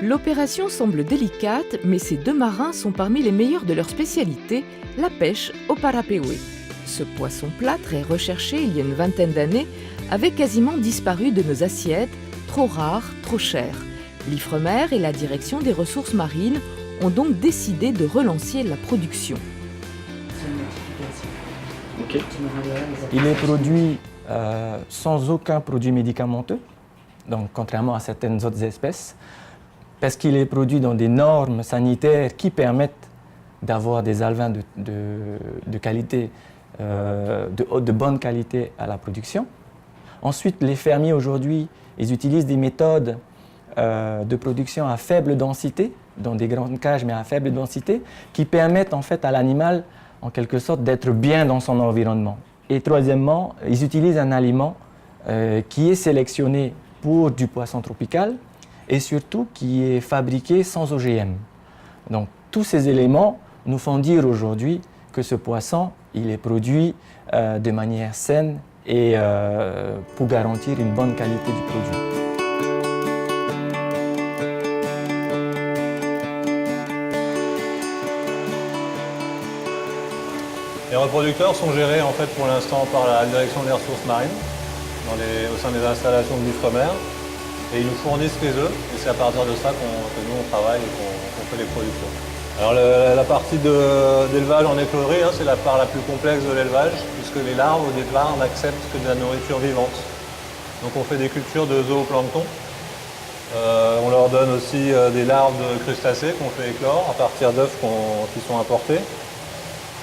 L'opération semble délicate, mais ces deux marins sont parmi les meilleurs de leur spécialité, la pêche au parapéoué. Ce poisson plat, très recherché il y a une vingtaine d'années, avait quasiment disparu de nos assiettes, trop rare, trop cher. L'Ifremer et la Direction des ressources marines ont donc décidé de relancer la production. Okay. Il est produit sans aucun produit médicamenteux, donc contrairement à certaines autres espèces, parce qu'il est produit dans des normes sanitaires qui permettent d'avoir des alevins de qualité, de bonne qualité à la production. Ensuite, les fermiers aujourd'hui, ils utilisent des méthodes de production à faible densité, dans des grandes cages mais à faible densité, qui permettent en fait à l'animal, en quelque sorte, d'être bien dans son environnement. Et troisièmement, ils utilisent un aliment qui est sélectionné pour du poisson tropical et surtout qui est fabriqué sans OGM. Donc tous ces éléments nous font dire aujourd'hui que ce poisson, il est produit de manière saine et pour garantir une bonne qualité du produit. Les reproducteurs sont gérés en fait pour l'instant par la Direction des ressources marines au sein des installations de l'Ifremer et ils nous fournissent les œufs et c'est à partir de ça que nous on travaille et qu'on fait les productions. Alors la partie d'élevage en écloserie, c'est la part la plus complexe de l'élevage puisque les larves au départ n'acceptent que de la nourriture vivante. Donc on fait des cultures de zooplancton. On leur donne aussi des larves de crustacés qu'on fait éclore à partir d'œufs qui sont importés.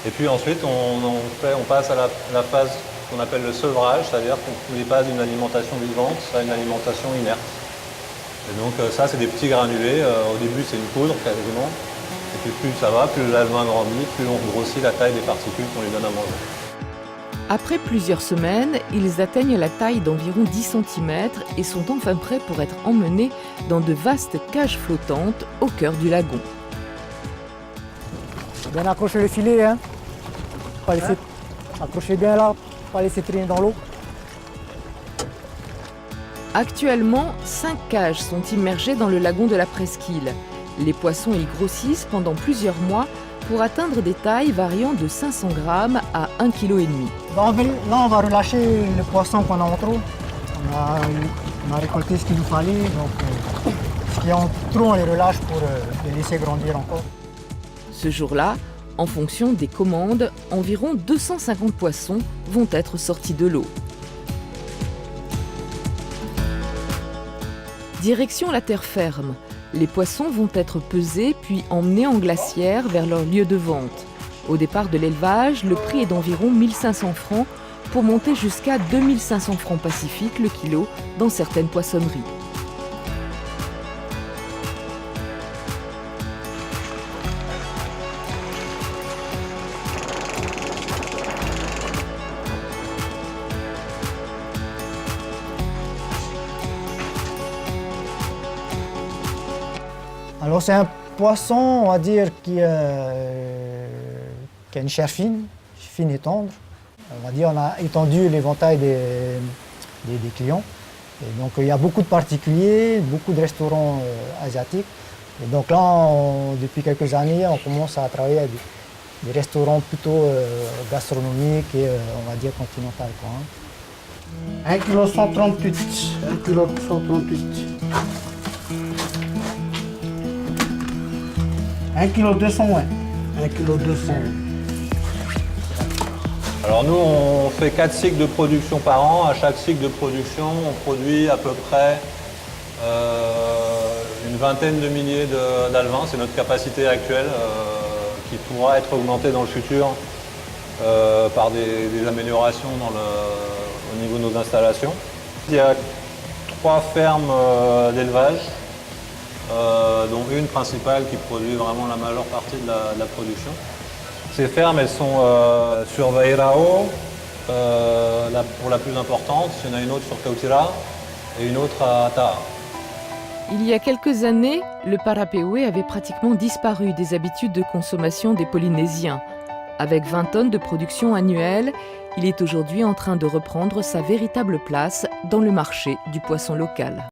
Et puis ensuite, on passe à la phase qu'on appelle le sevrage, c'est-à-dire qu'on passe d'une alimentation vivante à une alimentation inerte. Et donc ça, c'est des petits granulés. Au début, c'est une poudre quasiment. Et puis plus ça va, plus l'alevin grandit, plus on grossit la taille des particules qu'on lui donne à manger. Après plusieurs semaines, ils atteignent la taille d'environ 10 cm et sont enfin prêts pour être emmenés dans de vastes cages flottantes au cœur du lagon. Bien accrocher le filet, hein. Pas laisser... Accrochez bien là, pas laisser traîner dans l'eau. Actuellement, 5 cages sont immergées dans le lagon de la Presqu'île. Les poissons y grossissent pendant plusieurs mois pour atteindre des tailles variant de 500 grammes à 1,5 kg. Là, on va relâcher le poisson qu'on a en trop. On a récolté ce qu'il nous fallait, donc ce qui est en trop, on les relâche pour les laisser grandir encore. Ce jour-là, en fonction des commandes, environ 250 poissons vont être sortis de l'eau. Direction la terre ferme. Les poissons vont être pesés puis emmenés en glacière vers leur lieu de vente. Au départ de l'élevage, le prix est d'environ 1 500 francs pour monter jusqu'à 2 500 francs pacifiques le kilo dans certaines poissonneries. Alors c'est un poisson, on va dire, qui a une chair fine et tendre. On va dire on a étendu l'éventail des clients. Et donc il y a beaucoup de particuliers, beaucoup de restaurants asiatiques. Et donc là, depuis quelques années, on commence à travailler avec des restaurants plutôt gastronomiques et on va dire continentaux. 1 kg 138. 1 kg 138. 1 kg 200, ouais. 1 kg 200. Alors nous, on fait 4 cycles de production par an. À chaque cycle de production, on produit à peu près une vingtaine de milliers d'alevins. C'est notre capacité actuelle qui pourra être augmentée dans le futur par des améliorations au niveau de nos installations. Il y a 3 fermes d'élevage, dont une principale qui produit vraiment la majeure partie de la production. Ces fermes, elles sont sur Vairao, pour la plus importante. Il y en a une autre sur Kautira et une autre à Taha. Il y a quelques années, le parapéoué avait pratiquement disparu des habitudes de consommation des Polynésiens. Avec 20 tonnes de production annuelle, il est aujourd'hui en train de reprendre sa véritable place dans le marché du poisson local.